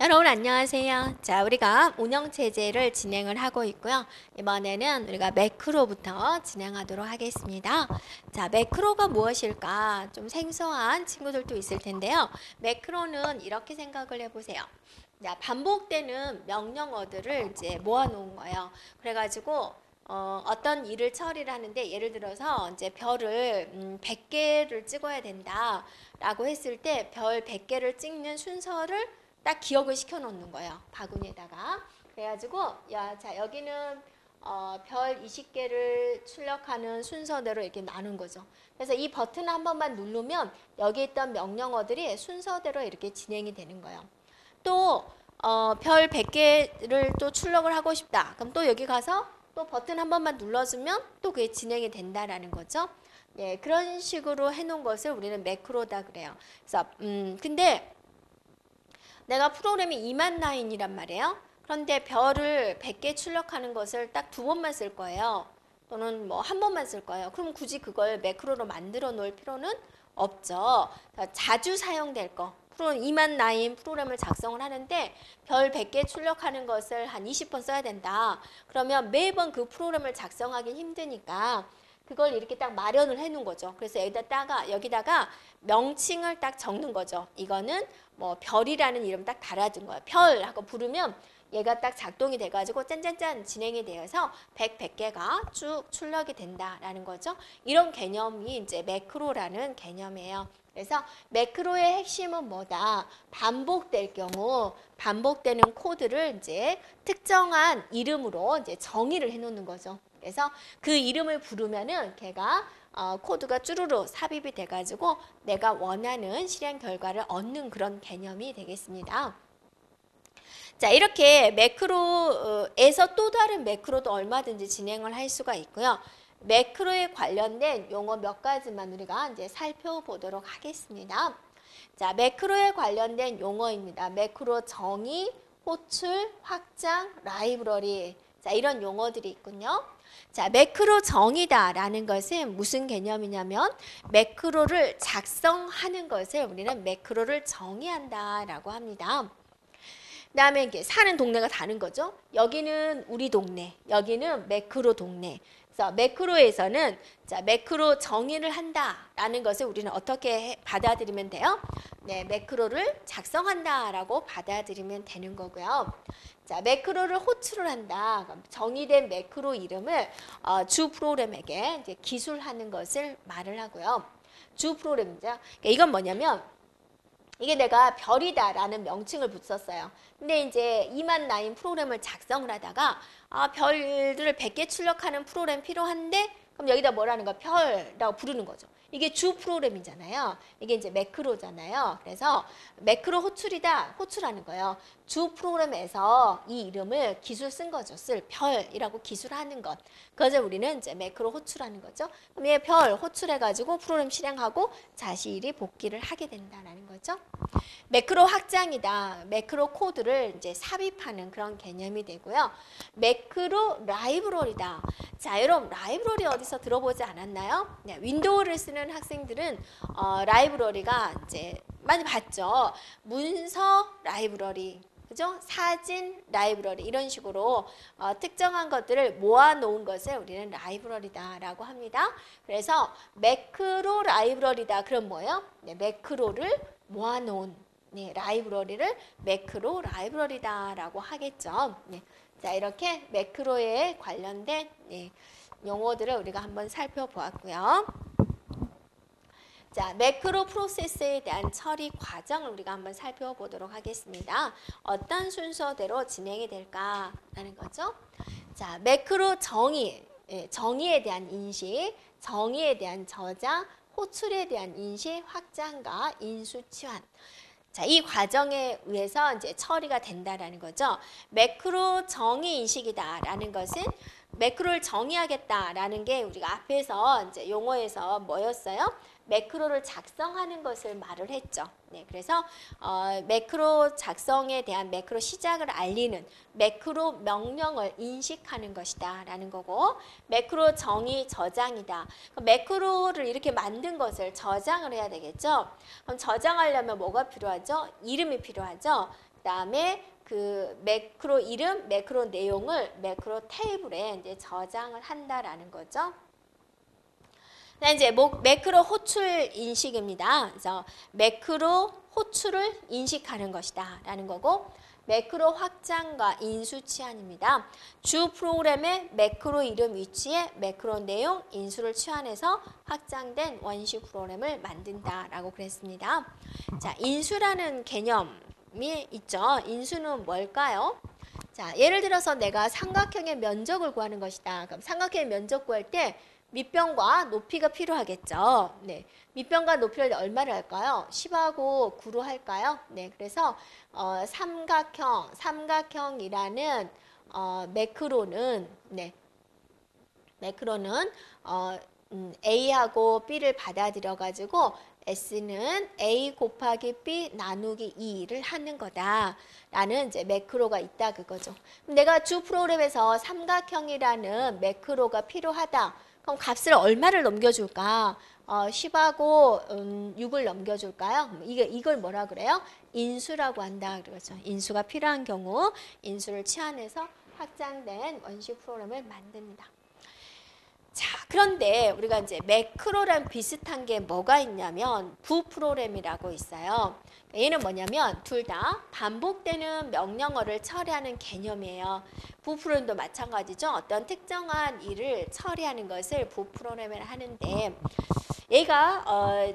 여러분 안녕하세요. 자, 우리가 운영체제를 진행을 하고 있고요. 이번에는 우리가 매크로부터 진행하도록 하겠습니다. 자, 매크로가 무엇일까? 좀 생소한 친구들도 있을 텐데요. 매크로는 이렇게 생각을 해보세요. 자, 반복되는 명령어들을 이제 모아놓은 거예요. 그래가지고 어떤 일을 처리를 하는데 예를 들어서 이제 별을 100개를 찍어야 된다 라고 했을 때 별 100개를 찍는 순서를 딱 기억을 시켜 놓는 거예요. 바구니에다가. 그래가지고 자 여기는 별 20개를 출력하는 순서대로 이렇게 나눈 거죠. 그래서 이 버튼을 한 번만 누르면 여기 있던 명령어들이 순서대로 이렇게 진행이 되는 거예요. 또 별 100개를 또 출력을 하고 싶다. 그럼 또 여기 가서 또 버튼 한 번만 눌러주면 또 그게 진행이 된다라는 거죠. 예, 그런 식으로 해놓은 것을 우리는 매크로다 그래요. 그래서 근데 내가 프로그램이 2만 라인이란 말이에요. 그런데 별을 100개 출력하는 것을 딱 2번만 쓸 거예요. 또는 뭐 한 번만 쓸 거예요. 그럼 굳이 그걸 매크로로 만들어 놓을 필요는 없죠. 자주 사용될 거. 2만 라인 프로그램을 작성을 하는데 별 100개 출력하는 것을 한 20번 써야 된다. 그러면 매번 그 프로그램을 작성하기 힘드니까 그걸 이렇게 딱 마련을 해 놓은 거죠. 그래서 여기다가 명칭을 딱 적는 거죠. 이거는 뭐 별이라는 이름 딱 달아준 거예요. 별 하고 부르면 얘가 딱 작동이 돼가지고 짠짠짠 진행이 되어서 100개가 쭉 출력이 된다라는 거죠. 이런 개념이 이제 매크로라는 개념이에요. 그래서 매크로의 핵심은 뭐다? 반복될 경우 반복되는 코드를 이제 특정한 이름으로 이제 정의를 해놓는 거죠. 그래서 그 이름을 부르면은 걔가 코드가 쭈루루 삽입이 돼가지고 내가 원하는 실행 결과를 얻는 그런 개념이 되겠습니다. 자, 이렇게 매크로에서 또 다른 매크로도 얼마든지 진행을 할 수가 있고요. 매크로에 관련된 용어 몇 가지만 우리가 이제 살펴보도록 하겠습니다. 자, 매크로에 관련된 용어입니다. 매크로 정의, 호출, 확장, 라이브러리. 자, 이런 용어들이 있군요. 자, 매크로 정의다라는 것은 무슨 개념이냐면 매크로를 작성하는 것을 우리는 매크로를 정의한다라고 합니다. 그다음에 이게 사는 동네가 다른 거죠. 여기는 우리 동네, 여기는 매크로 동네. 그래서 매크로에서는 자, 매크로 정의를 한다라는 것을 우리는 어떻게 받아들이면 돼요? 네, 매크로를 작성한다라고 받아들이면 되는 거고요. 자, 매크로를 호출을 한다. 정의된 매크로 이름을 주 프로그램에게 이제 기술하는 것을 말을 하고요. 주 프로그램이죠. 그러니까 이건 뭐냐면 이게 내가 별이다라는 명칭을 붙였어요. 근데 이제 2만 라인 프로그램을 작성을 하다가 별들을 100개 출력하는 프로그램 필요한데 그럼 여기다 뭐라는 거야? 별이라고 부르는 거죠. 이게 주 프로그램이잖아요. 이게 이제 매크로잖아요. 그래서 매크로 호출이다. 호출하는 거예요. 주 프로그램에서 이 이름을 기술 쓴 거죠. 쓸 별이라고 기술하는 것. 그것을 우리는 이제 매크로 호출하는 거죠. 그럼 얘 별 호출해가지고 프로그램 실행하고 자신이 복귀를 하게 된다는 거죠. 매크로 확장이다. 매크로 코드를 이제 삽입하는 그런 개념이 되고요. 매크로 라이브러리다. 자, 여러분 라이브러리 어디서 들어보지 않았나요? 네, 윈도우를 쓰는 학생들은 라이브러리가 이제 많이 봤죠. 문서 라이브러리. 그죠? 사진 라이브러리 이런 식으로 특정한 것들을 모아놓은 것을 우리는 라이브러리다라고 합니다. 그래서 매크로 라이브러리다. 그럼 뭐예요? 네, 매크로를 모아놓은 네, 라이브러리를 매크로 라이브러리다라고 하겠죠. 네. 자, 이렇게 매크로에 관련된 네, 용어들을 우리가 한번 살펴보았고요. 자, 매크로 프로세스에 대한 처리 과정을 우리가 한번 살펴보도록 하겠습니다. 어떤 순서대로 진행이 될까라는 거죠. 자, 매크로 정의, 정의에 대한 인식, 정의에 대한 저장, 호출에 대한 인식, 확장과 인수 치환. 자, 이 과정에 의해서 이제 처리가 된다라는 거죠. 매크로 정의 인식이다라는 것은 매크로를 정의하겠다라는 게 우리가 앞에서 이제 용어에서 뭐였어요? 매크로를 작성하는 것을 말을 했죠. 네, 그래서 매크로 작성에 대한 매크로 시작을 알리는 매크로 명령을 인식하는 것이다 라는 거고, 매크로 정의 저장이다. 매크로를 이렇게 만든 것을 저장을 해야 되겠죠. 그럼 저장하려면 뭐가 필요하죠? 이름이 필요하죠. 그다음에 그 매크로 이름, 매크로 내용을 매크로 테이블에 이제 저장을 한다라는 거죠. 그다음 이제 매크로 호출 인식입니다. 그래서 매크로 호출을 인식하는 것이다라는 거고, 매크로 확장과 인수 치환입니다. 주 프로그램의 매크로 이름 위치에 매크로 내용, 인수를 치환해서 확장된 원시 프로그램을 만든다라고 그랬습니다. 자, 인수라는 개념이 있죠. 인수는 뭘까요? 자, 예를 들어서 내가 삼각형의 면적을 구하는 것이다. 그럼 삼각형의 면적 구할 때 밑변과 높이가 필요하겠죠. 네. 밑변과 높이를 얼마를 할까요? 10하고 9로 할까요? 네. 그래서 삼각형이라는 매크로는 A하고 B를 받아들여 가지고 S는 A 곱하기 B 나누기 2를 하는 거다라는 이제 매크로가 있다 그거죠. 내가 주 프로그램에서 삼각형이라는 매크로가 필요하다. 그럼 값을 얼마를 넘겨줄까? 10하고 6을 넘겨줄까요? 이걸 뭐라 그래요? 인수라고 한다 그러죠. 인수가 필요한 경우 인수를 치환해서 확장된 원시 프로그램을 만듭니다. 자, 그런데 우리가 이제 매크로랑 비슷한 게 뭐가 있냐면 부 프로그램이라고 있어요. 얘는 뭐냐면 둘 다 반복되는 명령어를 처리하는 개념이에요. 부 프로그램도 마찬가지죠. 어떤 특정한 일을 처리하는 것을 부 프로그램을 하는데, 얘가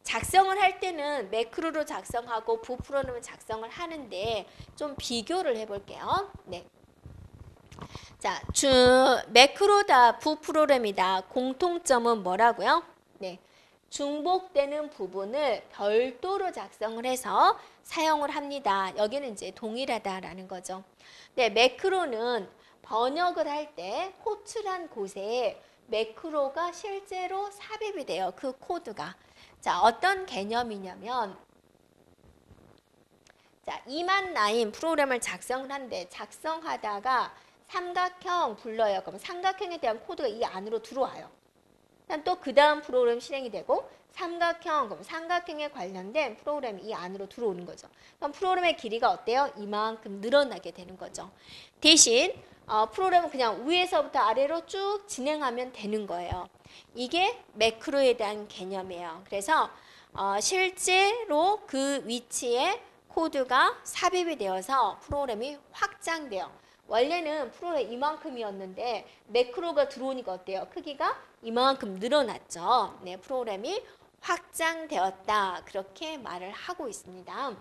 작성을 할 때는 매크로로 작성하고 부 프로그램을 작성을 하는데 좀 비교를 해볼게요. 네. 자, 매크로다 부 프로그램이다. 공통점은 뭐라고요? 네. 중복되는 부분을 별도로 작성을 해서 사용을 합니다. 여기는 이제 동일하다라는 거죠. 네, 매크로는 번역을 할 때 호출한 곳에 매크로가 실제로 삽입이 돼요. 그 코드가. 자, 어떤 개념이냐면, 자, 2만 라인 프로그램을 작성을 하는데 작성하다가 삼각형 불러요. 그럼 삼각형에 대한 코드가 이 안으로 들어와요. 또 그 다음 프로그램 실행이 되고 그럼 삼각형에 관련된 프로그램이 이 안으로 들어오는 거죠. 그럼 프로그램의 길이가 어때요? 이만큼 늘어나게 되는 거죠. 대신 프로그램은 그냥 위에서부터 아래로 쭉 진행하면 되는 거예요. 이게 매크로에 대한 개념이에요. 그래서 실제로 그 위치에 코드가 삽입이 되어서 프로그램이 확장돼요. 원래는 프로그램 이만큼이었는데 매크로가 들어오니까 어때요? 크기가 이만큼 늘어났죠. 네, 프로그램이 확장되었다. 그렇게 말을 하고 있습니다.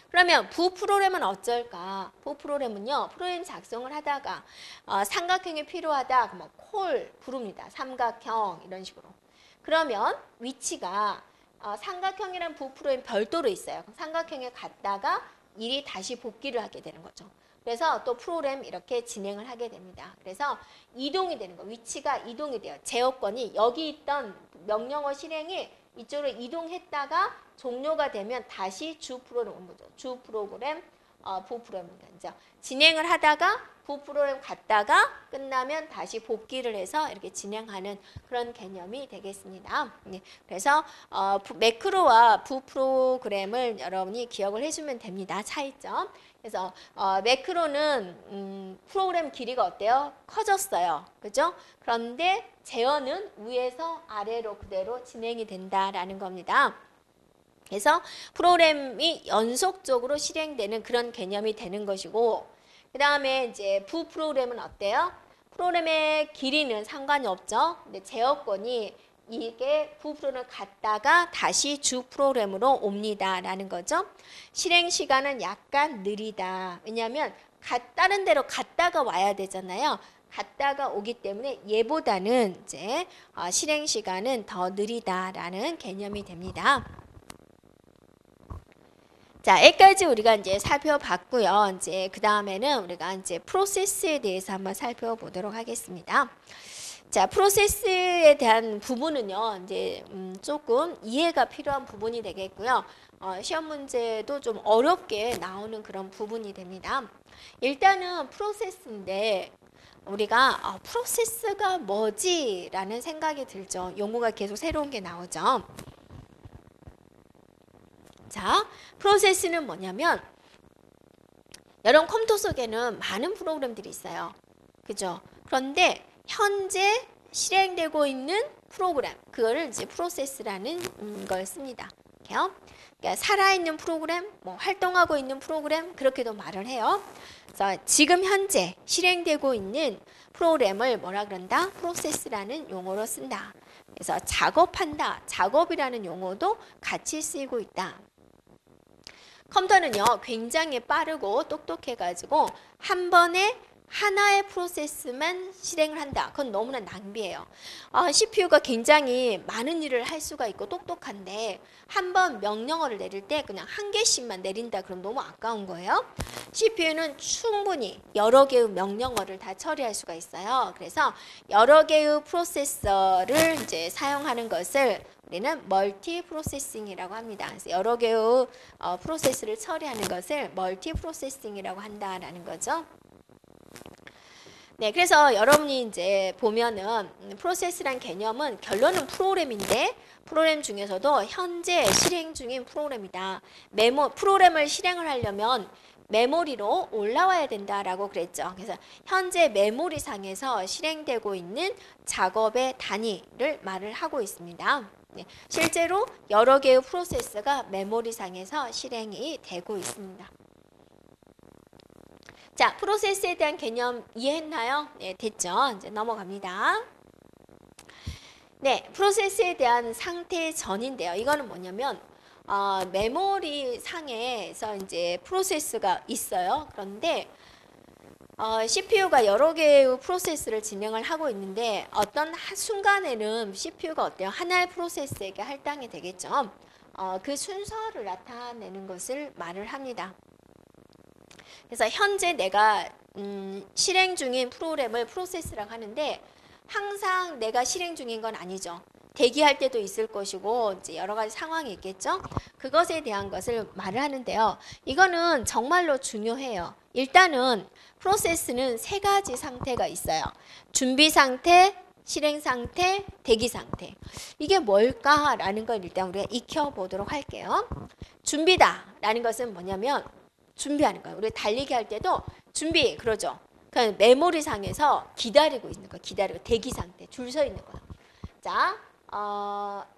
그러면 부 프로그램은 어쩔까? 부 프로그램은요. 프로그램 작성을 하다가 삼각형이 필요하다. 그러면 콜 부릅니다. 삼각형 이런 식으로. 그러면 위치가 삼각형이란 부 프로그램 별도로 있어요. 삼각형에 갔다가 일이 다시 복귀를 하게 되는 거죠. 그래서 또 프로그램 이렇게 진행을 하게 됩니다. 그래서 이동이 되는 거, 위치가 이동이 돼요. 제어권이 여기 있던 명령어 실행이 이쪽으로 이동했다가 종료가 되면 다시 주 프로그램 온 거죠. 주 프로그램, 부 프로그램입니다. 이제 진행을 하다가 부 프로그램 갔다가 끝나면 다시 복귀를 해서 이렇게 진행하는 그런 개념이 되겠습니다. 네, 그래서 매크로와 부 프로그램을 여러분이 기억을 해주면 됩니다. 차이점. 그래서 매크로는 프로그램 길이가 어때요? 커졌어요. 그죠? 그런데 제어는 위에서 아래로 그대로 진행이 된다라는 겁니다. 그래서 프로그램이 연속적으로 실행되는 그런 개념이 되는 것이고, 그 다음에 이제 부 프로그램은 어때요? 프로그램의 길이는 상관이 없죠. 근데 제어권이 이게 부 프로그램을 갔다가 다시 주 프로그램으로 옵니다라는 거죠. 실행 시간은 약간 느리다. 왜냐하면 다른 데로 갔다가 와야 되잖아요. 갔다가 오기 때문에 얘보다는 이제 실행 시간은 더 느리다라는 개념이 됩니다. 자, 여기까지 우리가 이제 살펴봤고요. 이제 그 다음에는 우리가 이제 프로세스에 대해서 한번 살펴보도록 하겠습니다. 자, 프로세스에 대한 부분은요, 이제 조금 이해가 필요한 부분이 되겠고요. 시험 문제도 좀 어렵게 나오는 그런 부분이 됩니다. 일단은 프로세스인데 우리가 프로세스가 뭐지? 라는 생각이 들죠. 용어가 계속 새로운 게 나오죠. 자, 프로세스는 뭐냐면 여러분 컴퓨터 속에는 많은 프로그램들이 있어요. 그죠? 그런데 현재 실행되고 있는 프로그램, 그거를 이제 프로세스라는 걸 씁니다. 그러니까 살아있는 프로그램, 뭐 활동하고 있는 프로그램, 그렇게도 말을 해요. 그래서 지금 현재 실행되고 있는 프로그램을 뭐라 그런다? 프로세스라는 용어로 쓴다. 그래서 작업한다, 작업이라는 용어도 같이 쓰이고 있다. 컴퓨터는요, 굉장히 빠르고 똑똑해가지고 한 번에 하나의 프로세스만 실행을 한다. 그건 너무나 낭비예요. CPU가 굉장히 많은 일을 할 수가 있고 똑똑한데 한 번 명령어를 내릴 때 그냥 한 개씩만 내린다. 그럼 너무 아까운 거예요. CPU는 충분히 여러 개의 명령어를 다 처리할 수가 있어요. 그래서 여러 개의 프로세서를 이제 사용하는 것을 우리는 멀티 프로세싱이라고 합니다. 그래서 여러 개의 프로세스를 처리하는 것을 멀티 프로세싱이라고 한다라는 거죠. 네, 그래서 여러분이 이제 보면은 프로세스란 개념은 결론은 프로그램인데 프로그램 중에서도 현재 실행 중인 프로그램이다. 프로그램을 실행을 하려면 메모리로 올라와야 된다라고 그랬죠. 그래서 현재 메모리 상에서 실행되고 있는 작업의 단위를 말을 하고 있습니다. 네, 실제로 여러 개의 프로세스가 메모리 상에서 실행이 되고 있습니다. 자, 프로세스에 대한 개념 이해했나요? 네, 됐죠? 이제 넘어갑니다. 네, 프로세스에 대한 상태 전인데요. 이거는 뭐냐면 메모리 상에서 이제 프로세스가 있어요. 그런데 CPU가 여러 개의 프로세스를 진행을 하고 있는데 어떤 순간에는 CPU가 어때요? 하나의 프로세스에게 할당이 되겠죠. 그 순서를 나타내는 것을 말을 합니다. 그래서 현재 내가 실행 중인 프로그램을 프로세스라고 하는데 항상 내가 실행 중인 건 아니죠. 대기할 때도 있을 것이고 이제 여러 가지 상황이 있겠죠. 그것에 대한 것을 말을 하는데요. 이거는 정말로 중요해요. 일단은 프로세스는 세 가지 상태가 있어요. 준비 상태, 실행 상태, 대기 상태. 이게 뭘까라는 걸 일단 우리가 익혀보도록 할게요. 준비다라는 것은 뭐냐면 준비하는 거예요. 우리 달리기 할 때도 준비 그러죠. 그러니까 메모리 상에서 기다리고 있는 거예요. 기다리고 대기 상태, 줄 서 있는 거예요. 자,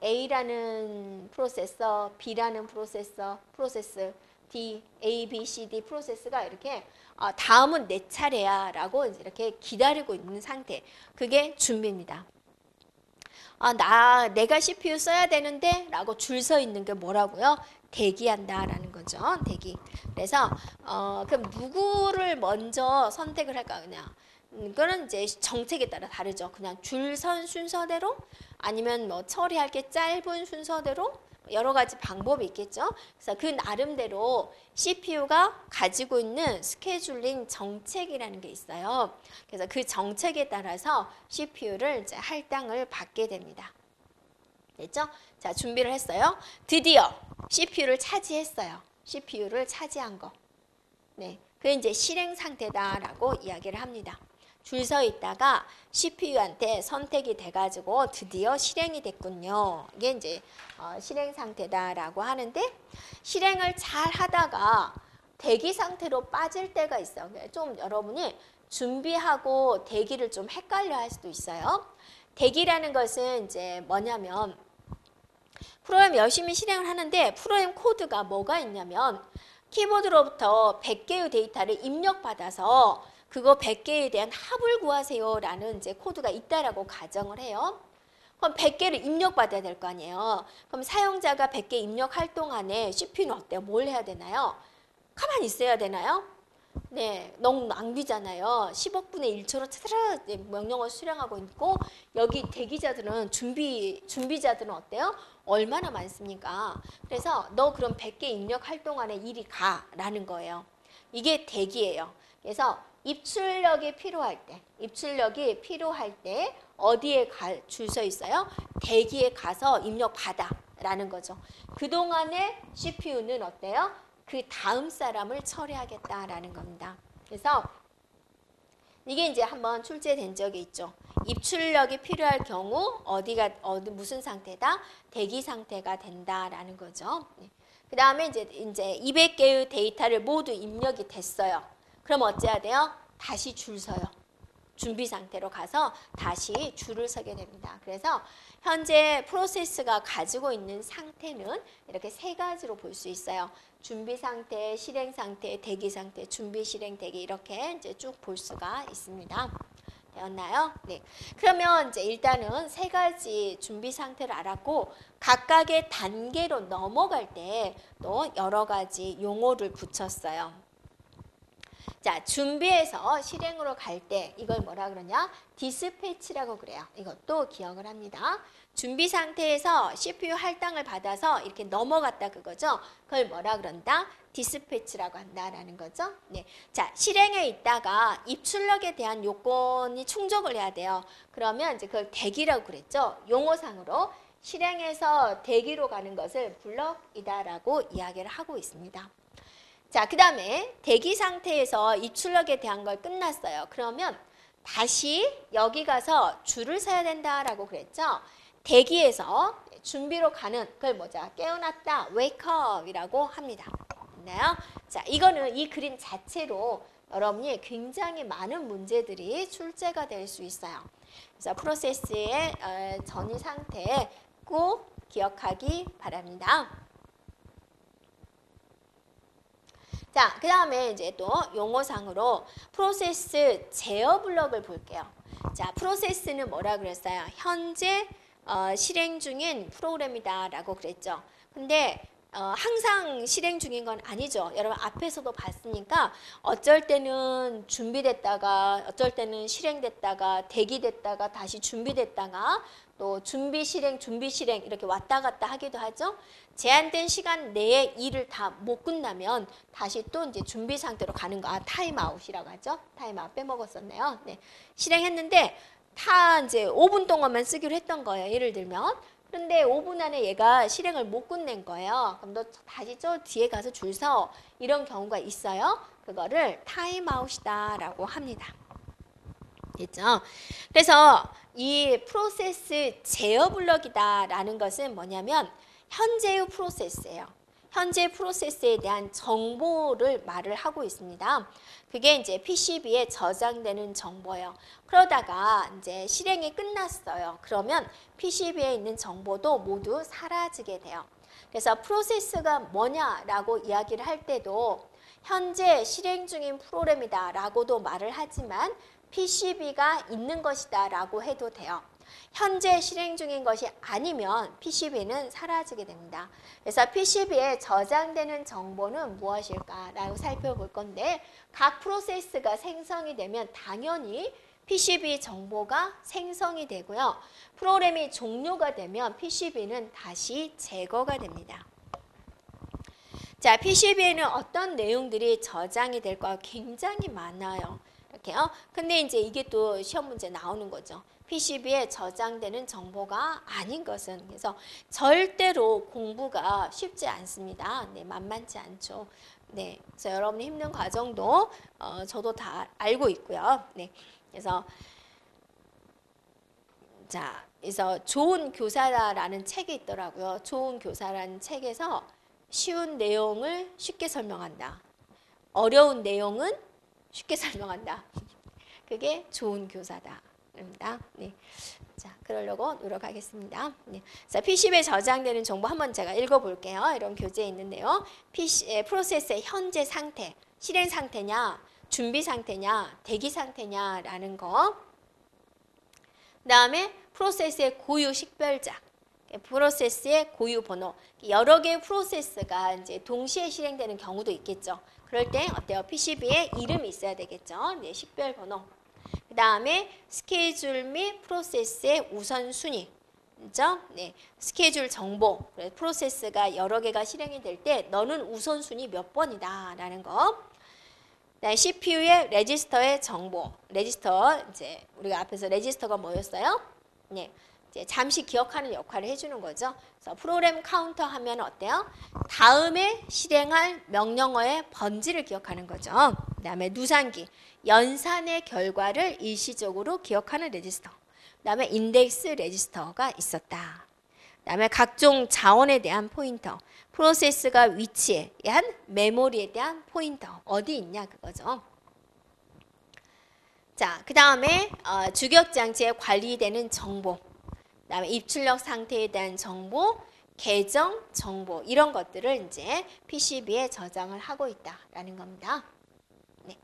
A라는 프로세서, B라는 프로세스, D, A, B, C, D 프로세스가 이렇게 다음은 내 차례야 라고 이렇게 기다리고 있는 상태. 그게 준비입니다. 내가 CPU 써야 되는데 라고 줄 서 있는 게 뭐라고요? 대기한다라는 거죠. 대기. 그래서 그럼 누구를 먼저 선택을 할까 그냥. 그거는 이제 정책에 따라 다르죠. 그냥 줄 선 순서대로 아니면 뭐 처리할 게 짧은 순서대로 여러 가지 방법이 있겠죠. 그래서 그 나름대로 CPU가 가지고 있는 스케줄링 정책이라는 게 있어요. 그래서 그 정책에 따라서 CPU를 이제 할당을 받게 됩니다. 됐죠? 자, 준비를 했어요. 드디어 CPU를 차지했어요. CPU를 차지한 거. 네, 그게 이제 실행 상태다라고 이야기를 합니다. 줄 서 있다가 CPU한테 선택이 돼가지고 드디어 실행이 됐군요. 이게 이제 실행 상태다라고 하는데 실행을 잘 하다가 대기 상태로 빠질 때가 있어요. 좀 여러분이 준비하고 대기를 좀 헷갈려 할 수도 있어요. 대기라는 것은 이제 뭐냐면 프로그램 열심히 실행을 하는데 프로그램 코드가 뭐가 있냐면 키보드로부터 100개의 데이터를 입력받아서 그거 100개에 대한 합을 구하세요 라는 이제 코드가 있다라고 가정을 해요. 그럼 100개를 입력받아야 될 거 아니에요. 그럼 사용자가 100개 입력할 동안에 CPU는 어때요? 뭘 해야 되나요? 가만히 있어야 되나요? 네, 너무 낭비잖아요. 10억 분의 1초로 차차라 명령을 수령하고 있고 여기 대기자들은 준비자들은 어때요? 얼마나 많습니까? 그래서 너 그럼 100개 입력할 동안에 이리 가라는 거예요. 이게 대기예요. 그래서 입출력이 필요할 때 어디에 줄 서 있어요? 대기에 가서 입력 받아라는 거죠. 그동안에 CPU는 어때요? 그 다음 사람을 처리하겠다라는 겁니다. 그래서 이게 이제 한번 출제된 적이 있죠. 입출력이 필요할 경우 무슨 상태다? 대기 상태가 된다라는 거죠. 그 다음에 이제 200개의 데이터를 모두 입력이 됐어요. 그럼 어찌해야 돼요? 다시 줄 서요. 준비 상태로 가서 다시 줄을 서게 됩니다. 그래서 현재 프로세스가 가지고 있는 상태는 이렇게 세 가지로 볼 수 있어요. 준비 상태, 실행 상태, 대기 상태, 준비, 실행, 대기 이렇게 이제 쭉 볼 수가 있습니다. 되었나요? 네. 그러면 이제 일단은 세 가지 준비 상태를 알았고 각각의 단계로 넘어갈 때 또 여러 가지 용어를 붙였어요. 자, 준비해서 실행으로 갈 때 이걸 뭐라 그러냐? 디스패치라고 그래요. 이것도 기억을 합니다. 준비 상태에서 CPU 할당을 받아서 이렇게 넘어갔다 그거죠. 그걸 뭐라 그런다? 디스패치라고 한다라는 거죠. 네. 자, 실행에 있다가 입출력에 대한 요건이 충족을 해야 돼요. 그러면 이제 그걸 대기라고 그랬죠. 용어상으로 실행에서 대기로 가는 것을 블럭이다라고 이야기를 하고 있습니다. 자, 그 다음에 대기 상태에서 입출력에 대한 걸 끝났어요. 그러면 다시 여기 가서 줄을 서야 된다라고 그랬죠. 대기에서 준비로 가는 그걸 뭐죠? 깨어났다, wake up이라고 합니다. 됐나요? 자, 이거는 이 그림 자체로 여러분이 굉장히 많은 문제들이 출제가 될 수 있어요. 그래서 프로세스의 전이 상태 꼭 기억하기 바랍니다. 자, 그 다음에 이제 또 용어상으로 프로세스 제어 블럭을 볼게요. 자, 프로세스는 뭐라 그랬어요? 현재 실행 중인 프로그램이다라고 그랬죠. 근데 항상 실행 중인 건 아니죠. 여러분 앞에서도 봤으니까 어쩔 때는 준비됐다가 어쩔 때는 실행됐다가 대기됐다가 다시 준비됐다가 또 준비 실행 이렇게 왔다 갔다 하기도 하죠. 제한된 시간 내에 일을 다 못 끝나면 다시 또 이제 준비 상태로 가는 거. 타임아웃이라고 하죠. 타임아웃 빼먹었었네요. 네. 실행했는데 다 이제 5분 동안만 쓰기로 했던 거예요. 예를 들면. 그런데 5분 안에 얘가 실행을 못 끝낸 거예요. 그럼 너 다시 저 뒤에 가서 줄 서. 이런 경우가 있어요. 그거를 타임아웃이다라고 합니다. 됐죠? 그래서 이 프로세스 제어 블럭이다라는 것은 뭐냐면 현재의 프로세스예요. 현재 프로세스에 대한 정보를 말을 하고 있습니다. 그게 이제 PCB에 저장되는 정보예요. 그러다가 이제 실행이 끝났어요. 그러면 PCB에 있는 정보도 모두 사라지게 돼요. 그래서 프로세스가 뭐냐라고 이야기를 할 때도 현재 실행 중인 프로그램이다라고도 말을 하지만 PCB가 있는 것이다라고 해도 돼요. 현재 실행 중인 것이 아니면 PCB는 사라지게 됩니다. 그래서 PCB에 저장되는 정보는 무엇일까라고 살펴볼 건데 각 프로세스가 생성이 되면 당연히 PCB 정보가 생성이 되고요. 프로그램이 종료가 되면 PCB는 다시 제거가 됩니다. 자, PCB에는 어떤 내용들이 저장이 될까 굉장히 많아요. 이렇게요. 근데 이제 이게 또 시험 문제 나오는 거죠. PCB에 저장되는 정보가 아닌 것은. 그래서 절대로 공부가 쉽지 않습니다. 네, 만만치 않죠. 네, 그래서 여러분이 힘든 과정도 저도 다 알고 있고요. 네, 그래서 자, 그래서 좋은 교사라는 책이 있더라고요. 좋은 교사라는 책에서 쉬운 내용을 쉽게 설명한다. 어려운 내용은 쉽게 설명한다. 그게 좋은 교사다. 네. 자, 그러려고 노력하겠습니다. 네. 자, PCB에 저장되는 정보 한번 제가 읽어볼게요. 이런 교재에 있는데요. 프로세스의 현재 상태, 실행 상태냐, 준비 상태냐, 대기 상태냐라는 거. 그 다음에 프로세스의 고유 식별자, 프로세스의 고유 번호. 여러 개의 프로세스가 이제 동시에 실행되는 경우도 있겠죠. 그럴 때 어때요? PCB에 이름이 있어야 되겠죠. 네, 식별 번호. 그 다음에 스케줄 및 프로세스의 우선순위. 그죠? 네, 스케줄 정보. 프로세스가 여러 개가 실행이 될 때 너는 우선순위 몇 번이다 라는 거. 네, CPU의 레지스터의 정보. 레지스터, 이제 우리가 앞에서 레지스터가 뭐였어요? 네, 이제 잠시 기억하는 역할을 해주는 거죠. 그래서 프로그램 카운터 하면 어때요? 다음에 실행할 명령어의 번지를 기억하는 거죠. 그 다음에 누산기, 연산의 결과를 일시적으로 기억하는 레지스터. 그 다음에 인덱스 레지스터가 있었다. 그 그다음에 각종 자원에 대한 포인터, 프로세스가 위치에 대한 메모리에 대한 포인터, 어디 있냐 그거죠. 자, 그 다음에 주격 장치에 관리되는 정보, 그 다음에 입출력 상태에 대한 정보, 계정 정보, 이런 것들을 이제 PCB에 저장을 하고 있다라는 겁니다. 네.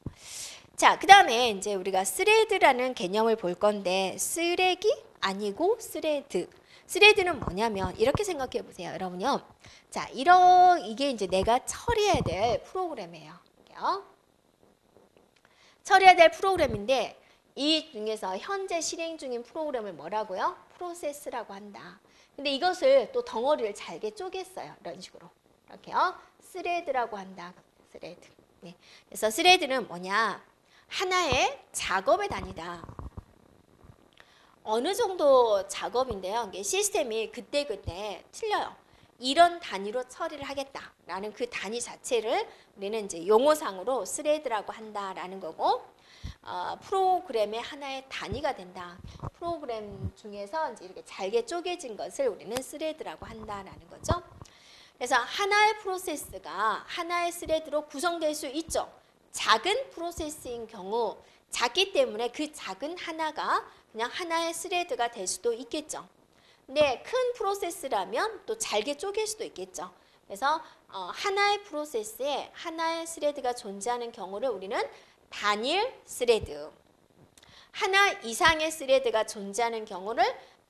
자, 그 다음에 이제 우리가 스레드라는 개념을 볼 건데, 쓰레기 아니고 스레드. 스레드는 뭐냐면 이렇게 생각해 보세요, 여러분요. 자, 이게 이제 내가 처리해야 될 프로그램이에요. 처리해야 될 프로그램인데, 이 중에서 현재 실행 중인 프로그램을 뭐라고요? 프로세스라고 한다. 근데 이것을 또 덩어리를 잘게 쪼갰어요. 이런 식으로. 이렇게요. 스레드라고 한다. 스레드. 네. 그래서 스레드는 뭐냐? 하나의 작업의 단위다. 어느 정도 작업인데요. 이게 시스템이 그때그때 틀려요. 이런 단위로 처리를 하겠다라는 그 단위 자체를 우리는 이제 용어상으로 스레드라고 한다라는 거고, 프로그램의 하나의 단위가 된다. 프로그램 중에서 이제 이렇게 잘게 쪼개진 것을 우리는 스레드라고 한다라는 거죠. 그래서 하나의 프로세스가 하나의 스레드로 구성될 수 있죠. 작은 프로세스인 경우, 작기 때문에 그 작은 하나가 그냥 하나의 스레드가 될 수도 있겠죠. 근데 큰 프로세스라면 또 잘게 쪼갤 수도 있겠죠. 그래서 하나의 프로세스에 하나의 스레드가 존재하는 경우를 우리는 단일 스레드, 하나 이상의 스레드가 존재하는 경우를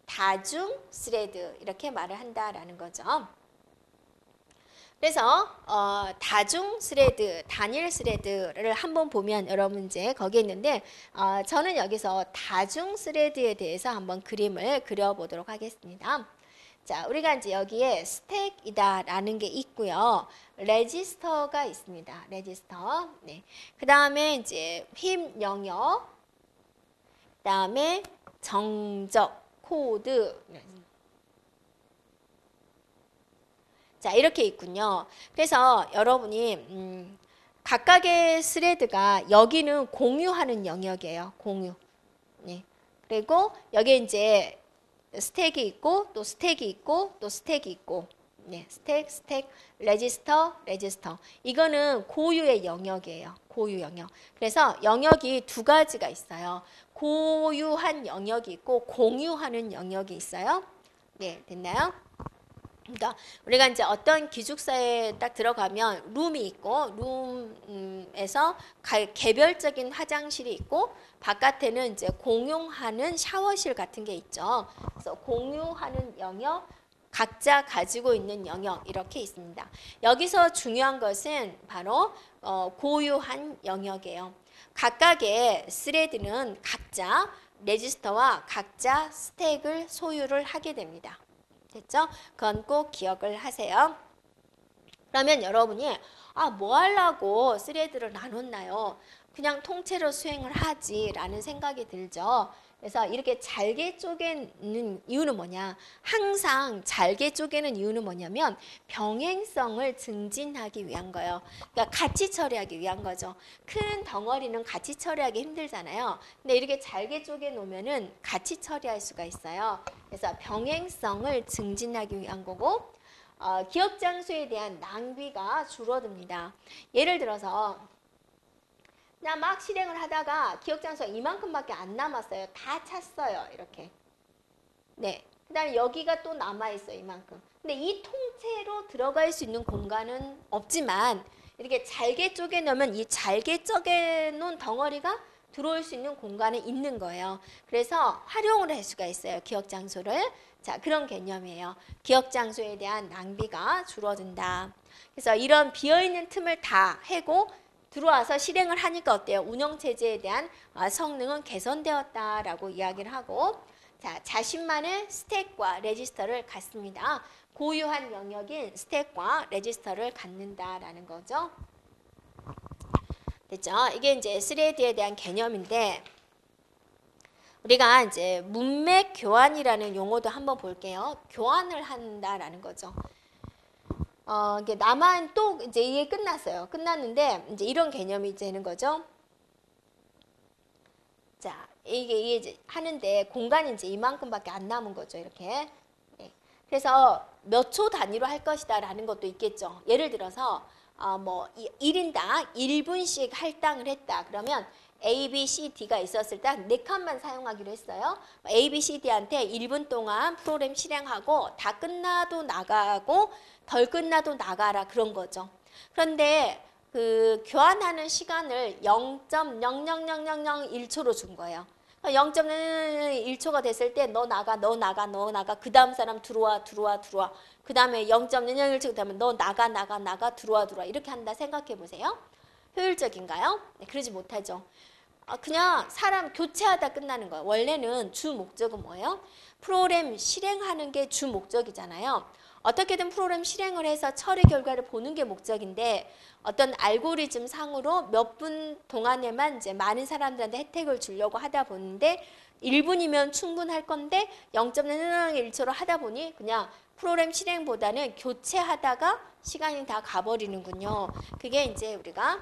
다중 스레드, 이렇게 말을 한다라는 거죠. 그래서 다중 스레드, 단일 스레드를 한번 보면 여러분 이제 거기에 있는데, 저는 여기서 다중 스레드에 대해서 한번 그림을 그려보도록 하겠습니다. 자, 우리가 이제 여기에 스택이다라는 게 있고요. 레지스터가 있습니다. 레지스터. 네. 그 다음에 이제 힘 영역, 그 다음에 정적, 코드. 자, 이렇게 있군요. 그래서 여러분이 각각의 스레드가 여기는 공유하는 영역이에요. 공유. 네. 그리고 여기 이제 스택이 있고 또 스택이 있고 또 스택이 있고, 네, 스택, 레지스터. 이거는 고유의 영역이에요. 고유 영역. 그래서 영역이 두 가지가 있어요. 고유한 영역이 있고 공유하는 영역이 있어요. 네, 됐나요? 그러니까 우리가 이제 어떤 기숙사에 딱 들어가면 룸이 있고, 룸에서 개별적인 화장실이 있고, 바깥에는 이제 공용하는 샤워실 같은 게 있죠. 그래서 공유하는 영역, 각자 가지고 있는 영역, 이렇게 있습니다. 여기서 중요한 것은 바로 고유한 영역이에요. 각각의 스레드는 각자 레지스터와 각자 스택을 소유를 하게 됩니다. 됐죠? 그건 꼭 기억을 하세요. 그러면 여러분이 뭐 하려고 스레드를 나눴나요? 그냥 통째로 수행을 하지 라는 생각이 들죠. 그래서 이렇게 잘게 쪼개는 이유는 뭐냐? 항상 잘게 쪼개는 이유는 뭐냐면 병행성을 증진하기 위한 거예요. 그러니까 같이 처리하기 위한 거죠. 큰 덩어리는 같이 처리하기 힘들잖아요. 근데 이렇게 잘게 쪼개 놓으면은 같이 처리할 수가 있어요. 그래서 병행성을 증진하기 위한 거고, 기억 장소에 대한 낭비가 줄어듭니다. 예를 들어서 그냥 막 실행을 하다가 기억 장소가 이만큼밖에 안 남았어요. 다 찼어요. 이렇게. 네. 그 다음에 여기가 또 남아있어요. 이만큼. 근데 이 통째로 들어갈 수 있는 공간은 없지만 이렇게 잘게 쪼개 놓으면 이 잘게 쪼개 놓은 덩어리가 들어올 수 있는 공간이 있는 거예요. 그래서 활용을 할 수가 있어요. 기억 장소를. 자, 그런 개념이에요. 기억 장소에 대한 낭비가 줄어든다. 그래서 이런 비어있는 틈을 다 해고 들어와서 실행을 하니까 어때요? 운영체제에 대한 성능은 개선되었다라고 이야기를 하고, 자, 자신만의 스택과 레지스터를 갖습니다. 고유한 영역인 스택과 레지스터를 갖는다라는 거죠. 됐죠? 이게 이제 스레드에 대한 개념인데, 우리가 이제 문맥 교환이라는 용어도 한번 볼게요. 교환을 한다라는 거죠. 이게 나만 또 이제 이게 끝났어요. 끝났는데 이제 이런 개념이 되는 거죠. 자, 이게 이제 하는데 공간이 이제 이만큼밖에 안 남은 거죠. 이렇게. 네. 그래서 몇 초 단위로 할 것이다 라는 것도 있겠죠. 예를 들어서 뭐 1인당 1분씩 할당을 했다. 그러면 A, B, C, D가 있었을 때 4칸만 사용하기로 했어요. A, B, C, D한테 1분 동안 프로그램 실행하고 다 끝나도 나가고 덜 끝나도 나가라 그런 거죠. 그런데 그 교환하는 시간을 0.00001초로 준 거예요. 0.1초가 됐을 때 너 나가 너 나가 너 나가 그 다음 사람 들어와 들어와 들어와 그 다음에 0.001초 되면 너 나가 나가 나가 들어와 들어와 이렇게 한다 생각해 보세요. 효율적인가요? 네, 그러지 못하죠. 그냥 사람 교체하다 끝나는 거예요. 원래는 주 목적은 뭐예요? 프로그램 실행하는 게 주 목적이잖아요. 어떻게든 프로그램 실행을 해서 처리 결과를 보는 게 목적인데 어떤 알고리즘 상으로 몇 분 동안에만 이제 많은 사람들한테 혜택을 주려고 하다 보는데 1분이면 충분할 건데 0.01초로 하다 보니 그냥 프로그램 실행보다는 교체하다가 시간이 다 가버리는군요. 그게 이제 우리가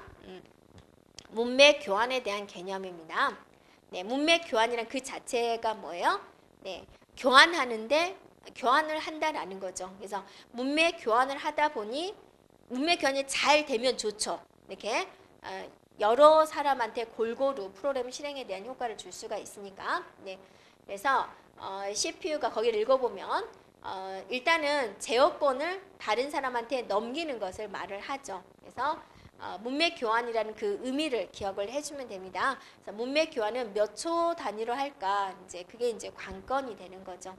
문맥 교환에 대한 개념입니다. 네, 문맥 교환이란 그 자체가 뭐예요? 네, 교환하는데 교환을 한다라는 거죠. 그래서 문맥 교환을 하다 보니 문맥 교환이 잘 되면 좋죠. 이렇게 여러 사람한테 골고루 프로그램 실행에 대한 효과를 줄 수가 있으니까. 네, 그래서 CPU가 거기를 읽어보면 일단은 제어권을 다른 사람한테 넘기는 것을 말을 하죠. 그래서 문맥 교환이라는 그 의미를 기억을 해주면 됩니다. 그래서 문맥 교환은 몇 초 단위로 할까? 이제 그게 이제 관건이 되는 거죠.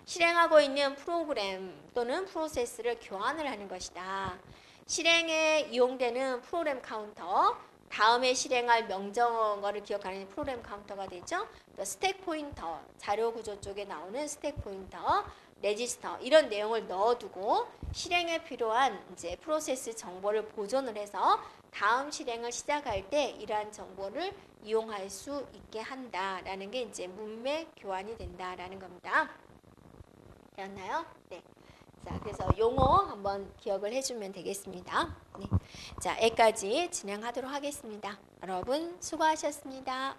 실행하고 있는 프로그램 또는 프로세스를 교환을 하는 것이다. 실행에 이용되는 프로그램 카운터, 다음에 실행할 명령어를 기억하는 프로그램 카운터가 되죠. 또 스택 포인터, 자료 구조 쪽에 나오는 스택 포인터, 레지스터 이런 내용을 넣어두고 실행에 필요한 이제 프로세스 정보를 보존을 해서 다음 실행을 시작할 때 이러한 정보를 이용할 수 있게 한다라는 게 이제 문맥 교환이 된다라는 겁니다. 되었나요? 네. 자, 그래서 용어 한번 기억을 해주면 되겠습니다. 네. 자, 여기까지 진행하도록 하겠습니다. 여러분 수고하셨습니다.